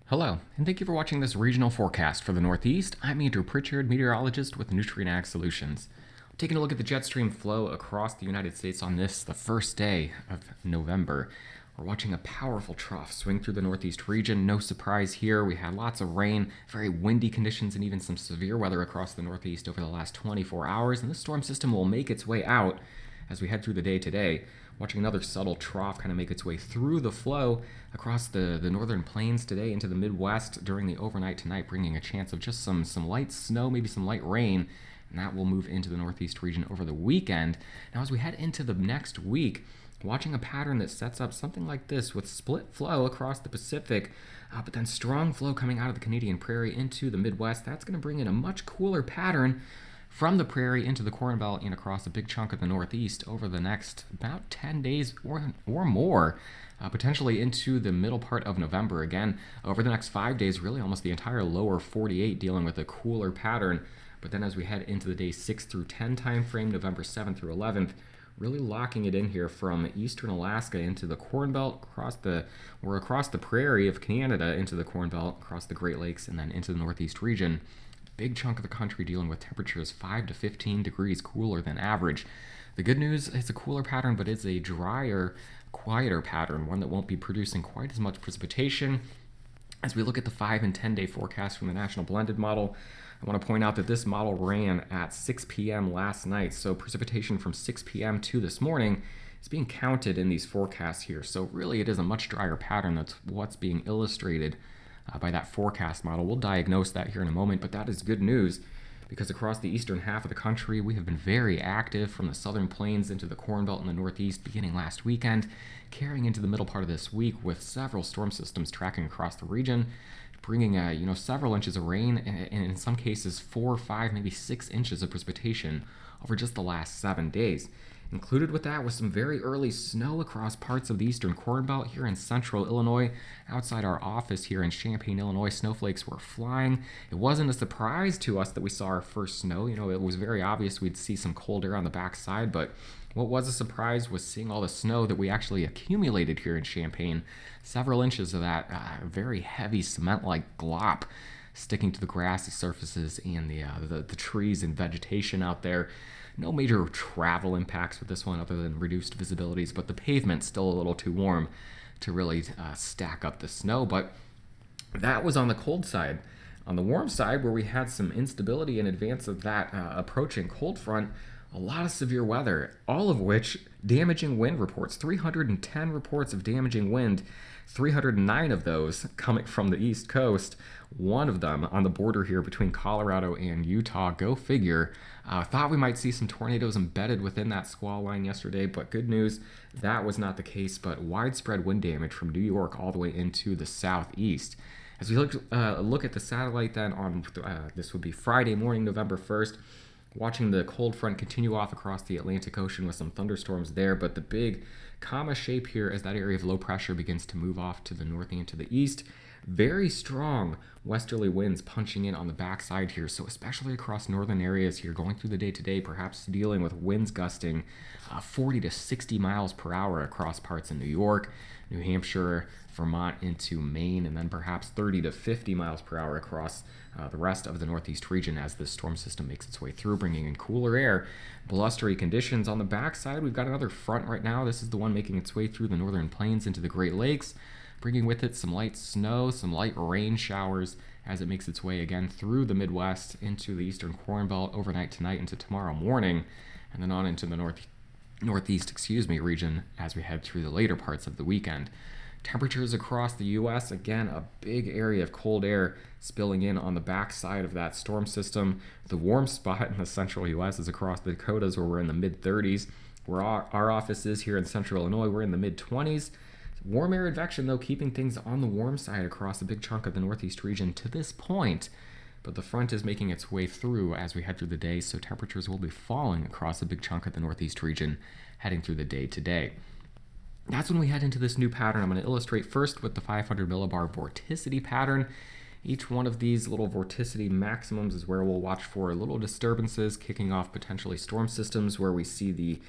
Hello, and thank you for watching this regional forecast for the Northeast. I'm Andrew Pritchard, meteorologist with Nutrien Ag Solutions. Taking a look at the jet stream flow across the United States on this, the first day of November. We're watching a powerful trough swing through the Northeast region. No surprise here. We had lots of rain, very windy conditions, and even some severe weather across the Northeast over the last 24 hours. And this storm system will make its way out as we head through the day today. Watching another subtle trough kind of make its way through the flow across the northern plains today into the Midwest during the overnight tonight, bringing a chance of just some light snow, maybe some light rain, and that will move into the Northeast region over the weekend. Now, as we head into the next week, watching a pattern that sets up something like this with split flow across the Pacific, but then strong flow coming out of the Canadian Prairie into the Midwest. That's going to bring in a much cooler pattern from the prairie into the Corn Belt and across a big chunk of the Northeast over the next about 10 days or more, potentially into the middle part of November. Again, over the next 5 days, really almost the entire lower 48 dealing with a cooler pattern. But then as we head into the days 6 through 10 time frame, November 7th through 11th, really locking it in here from eastern Alaska into the Corn Belt, across the prairie of Canada into the Corn Belt, across the Great Lakes, and then into the Northeast region. Big chunk of the country dealing with temperatures 5 to 15 degrees cooler than average. The good news, it's a cooler pattern, but it's a drier, quieter pattern, one that won't be producing quite as much precipitation. As we look at the 5 and 10 day forecast from the National Blended Model, I want to point out that this model ran at 6 p.m. last night, so precipitation from 6 p.m. to this morning is being counted in these forecasts here. So really it is a much drier pattern. That's what's being illustrated by that forecast model. We'll diagnose that here in a moment, but that is good news because across the eastern half of the country, we have been very active from the southern plains into the Corn Belt and the Northeast beginning last weekend, carrying into the middle part of this week with several storm systems tracking across the region, bringing several inches of rain and in some cases 4, 5, maybe 6 inches of precipitation over just the last 7 days. Included with that was some very early snow across parts of the eastern Corn Belt here in central Illinois. Outside our office here in Champaign, Illinois, snowflakes were flying. It wasn't a surprise to us that we saw our first snow. It was very obvious we'd see some cold air on the backside, but what was a surprise was seeing all the snow that we actually accumulated here in Champaign. Several inches of that very heavy cement-like glop sticking to the grassy surfaces and the trees and vegetation out there. No major travel impacts with this one other than reduced visibilities, but the pavement's still a little too warm to really stack up the snow. But that was on the cold side. On the warm side, where we had some instability in advance of that approaching cold front, a lot of severe weather, all of which damaging wind reports. 310 reports of damaging wind, 309 of those coming from the East Coast, one of them on the border here between Colorado and Utah. Go figure. Thought we might see some tornadoes embedded within that squall line yesterday, but good news, that was not the case, but widespread wind damage from New York all the way into the southeast. As we look at the satellite then on, this would be Friday morning, November 1st, watching the cold front continue off across the Atlantic Ocean with some thunderstorms there, but the big comma shape here as that area of low pressure begins to move off to the north and to the east. Very strong westerly winds punching in on the backside here, so especially across northern areas here going through the day today, perhaps dealing with winds gusting 40 to 60 miles per hour across parts of New York, New Hampshire, Vermont into Maine, and then perhaps 30 to 50 miles per hour across the rest of the Northeast region as this storm system makes its way through, bringing in cooler air. Blustery conditions on the backside. We've got another front right now. This is the one making its way through the northern plains into the Great Lakes, bringing with it some light snow, some light rain showers as it makes its way again through the Midwest into the eastern Corn Belt overnight tonight into tomorrow morning, and then on into the northeast region as we head through the later parts of the weekend. Temperatures across the U.S., again, a big area of cold air spilling in on the backside of that storm system. The warm spot in the central U.S. is across the Dakotas, where we're in the mid-30s. Where our office is here in central Illinois, we're in the mid-20s. Warm air advection, though, keeping things on the warm side across a big chunk of the Northeast region to this point. But the front is making its way through as we head through the day, so temperatures will be falling across a big chunk of the Northeast region heading through the day today. That's when we head into this new pattern. I'm going to illustrate first with the 500 millibar vorticity pattern. Each one of these little vorticity maximums is where we'll watch for little disturbances kicking off potentially storm systems, where we see the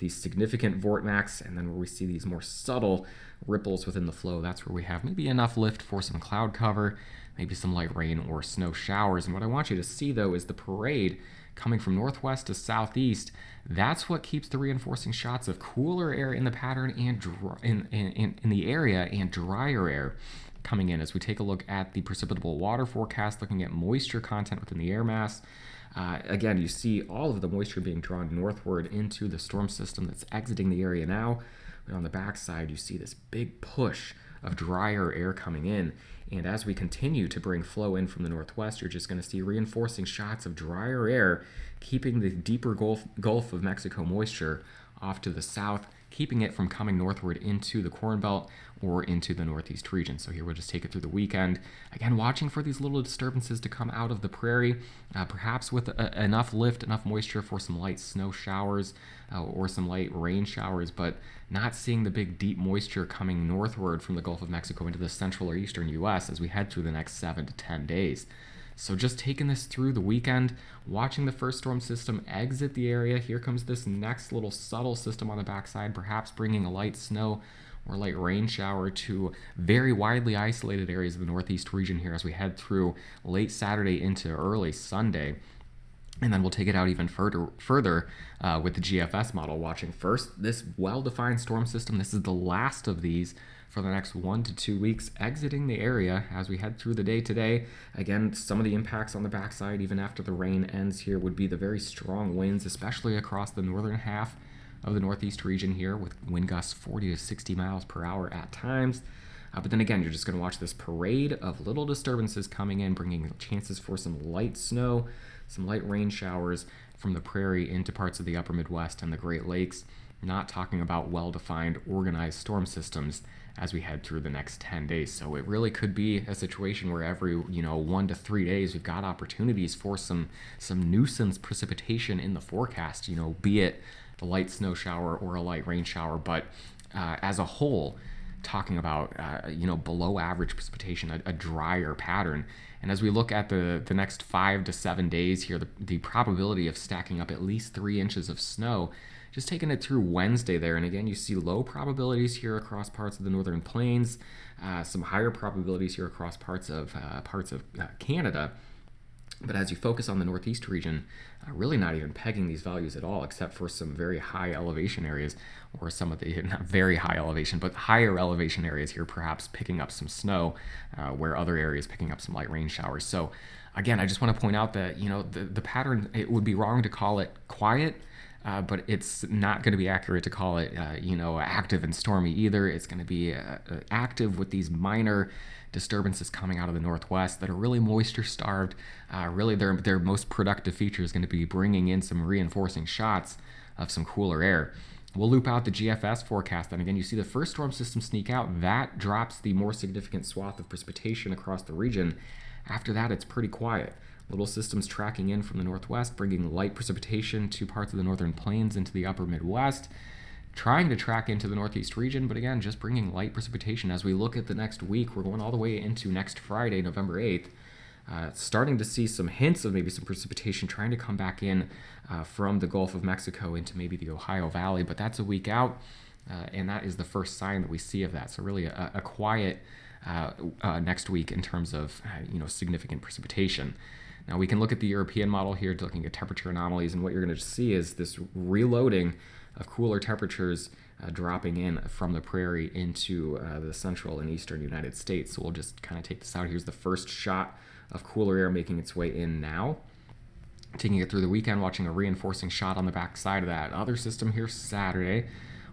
significant vortmax, and then where we see these more subtle ripples within the flow. That's where we have maybe enough lift for some cloud cover, maybe some light rain or snow showers. And what I want you to see, though, is the parade coming from northwest to southeast. That's what keeps the reinforcing shots of cooler air in the pattern and in the area, and drier air coming in. As we take a look at the precipitable water forecast, looking at moisture content within the air mass, again, you see all of the moisture being drawn northward into the storm system that's exiting the area now. But on the backside, you see this big push of drier air coming in. And as we continue to bring flow in from the northwest, you're just going to see reinforcing shots of drier air, keeping the deeper Gulf of Mexico moisture off to the south, keeping it from coming northward into the Corn Belt or into the Northeast region. So here we'll just take it through the weekend. Again, watching for these little disturbances to come out of the prairie, perhaps with enough lift, enough moisture for some light snow showers or some light rain showers, but not seeing the big deep moisture coming northward from the Gulf of Mexico into the central or eastern U.S. as we head through the next 7 to 10 days. So just taking this through the weekend, watching the first storm system exit the area. Here comes this next little subtle system on the backside, perhaps bringing a light snow or light rain shower to very widely isolated areas of the Northeast region here as we head through late Saturday into early Sunday. And then we'll take it out even further with the GFS model, watching first this well-defined storm system. This is the last of these for the next 1 to 2 weeks, exiting the area as we head through the day today. Again, some of the impacts on the backside, even after the rain ends here, would be the very strong winds, especially across the northern half of the Northeast region here, with wind gusts 40 to 60 miles per hour at times. But then again, you're just going to watch this parade of little disturbances coming in, bringing chances for some light snow, some light rain showers from the prairie into parts of the upper Midwest and the Great Lakes. Not talking about well-defined, organized storm systems as we head through the next 10 days. So it really could be a situation where every 1 to 3 days we've got opportunities for some nuisance precipitation in the forecast, be it the light snow shower or a light rain shower. But as a whole, talking about below average precipitation, a drier pattern. And as we look at the next 5 to 7 days here, the probability of stacking up at least 3 inches of snow, just taking it through Wednesday there. And again, you see low probabilities here across parts of the northern plains, some higher probabilities here across parts of Canada. But as you focus on the Northeast region, really not even pegging these values at all, except for some very high elevation areas, or some of the, not very high elevation, but higher elevation areas here, perhaps picking up some snow, where other areas picking up some light rain showers. So again, I just want to point out that, the pattern, it would be wrong to call it quiet, but it's not going to be accurate to call it, active and stormy either. It's going to be active with these minor disturbances coming out of the northwest that are really moisture starved. Really, their most productive feature is going to be bringing in some reinforcing shots of some cooler air. We'll loop out the GFS forecast, and again, you see the first storm system sneak out. That drops the more significant swath of precipitation across the region. After that, it's pretty quiet. Little systems tracking in from the northwest, bringing light precipitation to parts of the northern plains into the upper Midwest, trying to track into the Northeast region, but again, just bringing light precipitation. As we look at the next week, we're going all the way into next Friday, November 8th, starting to see some hints of maybe some precipitation trying to come back in from the Gulf of Mexico into maybe the Ohio Valley, but that's a week out, and that is the first sign that we see of that. So really a quiet next week in terms of significant precipitation. Now we can look at the European model here, looking at temperature anomalies, and what you're going to see is this reloading of cooler temperatures dropping in from the prairie into the central and eastern United States. So we'll just kind of take this out. Here's the first shot of cooler air making its way in now. Taking it through the weekend, watching a reinforcing shot on the back side of that other system here Saturday.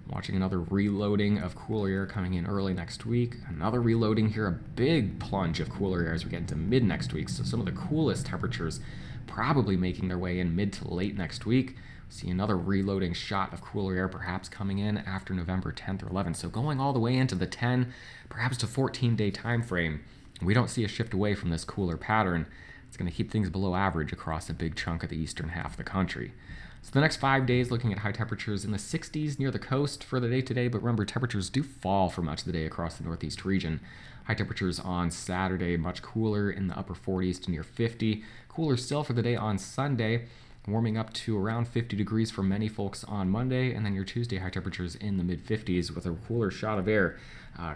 Watching another reloading of cooler air coming in early next week. Another reloading here, a big plunge of cooler air as we get into mid next week. So some of the coolest temperatures probably making their way in mid to late next week. See another reloading shot of cooler air perhaps coming in after November 10th or 11th. So going all the way into the 10, perhaps to 14-day time frame, we don't see a shift away from this cooler pattern. It's going to keep things below average across a big chunk of the eastern half of the country. So the next 5 days, looking at high temperatures in the 60s near the coast for the day today, but remember, temperatures do fall for much of the day across the Northeast region. High temperatures on Saturday, much cooler in the upper 40s to near 50. Cooler still for the day on Sunday, warming up to around 50 degrees for many folks on Monday, and then your Tuesday high temperatures in the mid 50s with a cooler shot of air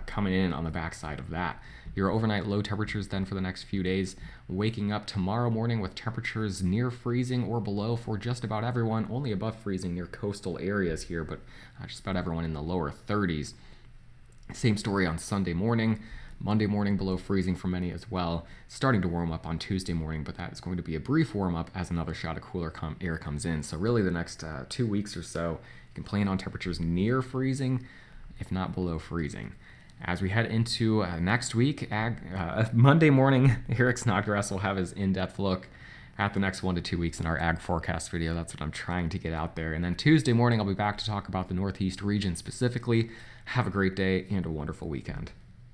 coming in on the backside of that. Your overnight low temperatures then for the next few days, waking up tomorrow morning with temperatures near freezing or below for just about everyone, only above freezing near coastal areas here, but just about everyone in the lower 30s. Same story on Sunday morning. Monday morning below freezing for many as well. Starting to warm up on Tuesday morning, but that is going to be a brief warm up as another shot of cooler air comes in. So really the next 2 weeks or so, you can plan on temperatures near freezing, if not below freezing. As we head into next week, Monday morning, Eric Snodgrass will have his in-depth look at the next 1 to 2 weeks in our ag forecast video. That's what I'm trying to get out there. And then Tuesday morning, I'll be back to talk about the Northeast region specifically. Have a great day and a wonderful weekend.